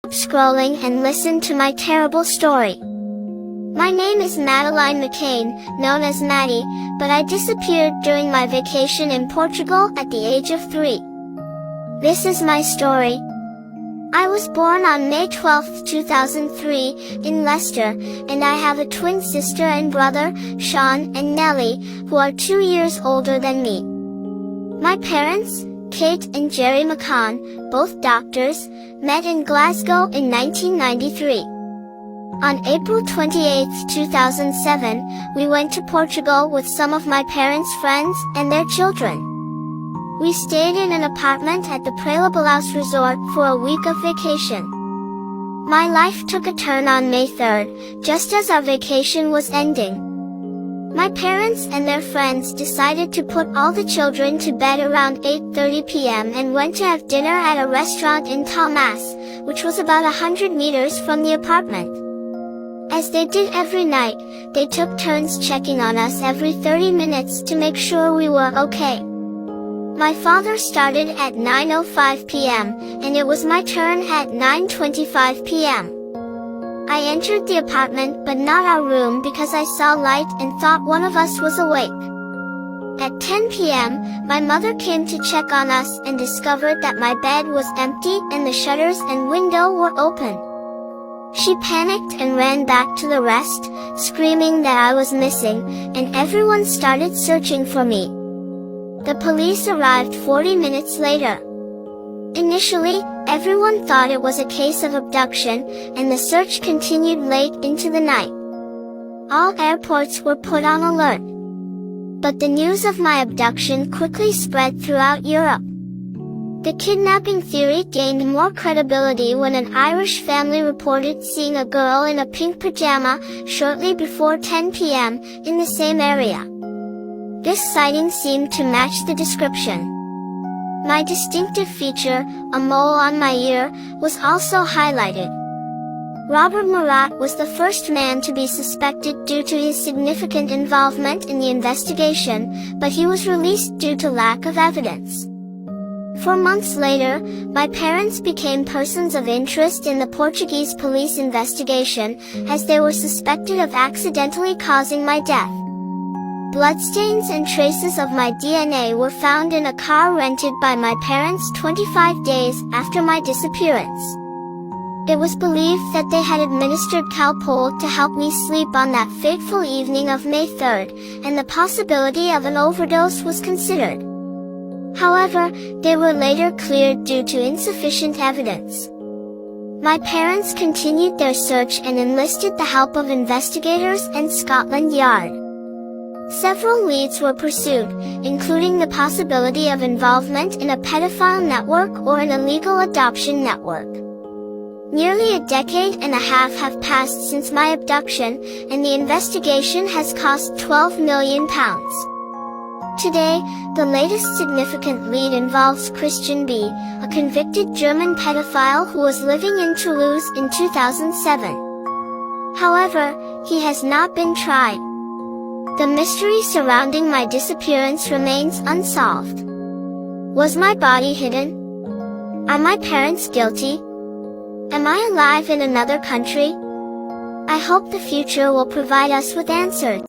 scrolling and listen to my terrible story. My name is Madeline McCan, known as Maddie, but I disappeared during my vacation in Portugal at the age of 3. This is my story. I was born on May 12, 2003, in Leicester, and I have a twin sister and brother, Sean and Nellie, who are 2 years older than me. My parents, Kate and Jerry McCan, both doctors, met in Glasgow in 1993. On April 28, 2007, we went to Portugal with some of my parents' friends and their children. We stayed in an apartment at the Praia Balaus Resort for a week of vacation. My life took a turn on May 3rd, just as our vacation was ending. My parents and their friends decided to put all the children to bed around 8:30 p.m. and went to have dinner at a restaurant in Thomas, which was about 100 meters from the apartment. As they did every night, they took turns checking on us every 30 minutes to make sure we were okay. My father started at 9:05 p.m., and it was my turn at 9:25 p.m. I entered the apartment but not our room because I saw light and thought one of us was awake. At 10 p.m., my mother came to check on us and discovered that my bed was empty and the shutters and window were open. She panicked and ran back to the rest, screaming that I was missing, and everyone started searching for me. The police arrived 40 minutes later. Initially, everyone thought it was a case of abduction, and the search continued late into the night. All airports were put on alert. But the news of my abduction quickly spread throughout Europe. The kidnapping theory gained more credibility when an Irish family reported seeing a girl in a pink pajama shortly before 10 p.m. in the same area. This sighting seemed to match the description. My distinctive feature, a mole on my ear, was also highlighted. Robert Murat was the first man to be suspected due to his significant involvement in the investigation, but he was released due to lack of evidence. 4 months later, my parents became persons of interest in the Portuguese police investigation, as they were suspected of accidentally causing my death. Bloodstains and traces of my DNA were found in a car rented by my parents 25 days after my disappearance. It was believed that they had administered Calpol to help me sleep on that fateful evening of May 3rd, and the possibility of an overdose was considered. However, they were later cleared due to insufficient evidence. My parents continued their search and enlisted the help of investigators and Scotland Yard. Several leads were pursued, including the possibility of involvement in a pedophile network or an illegal adoption network. Nearly a decade and a half have passed since my abduction, and the investigation has cost £12 million. Today, the latest significant lead involves Christian B., a convicted German pedophile who was living in Toulouse in 2007. However, he has not been tried. The mystery surrounding my disappearance remains unsolved. Was my body hidden? Are my parents guilty? Am I alive in another country? I hope the future will provide us with answers.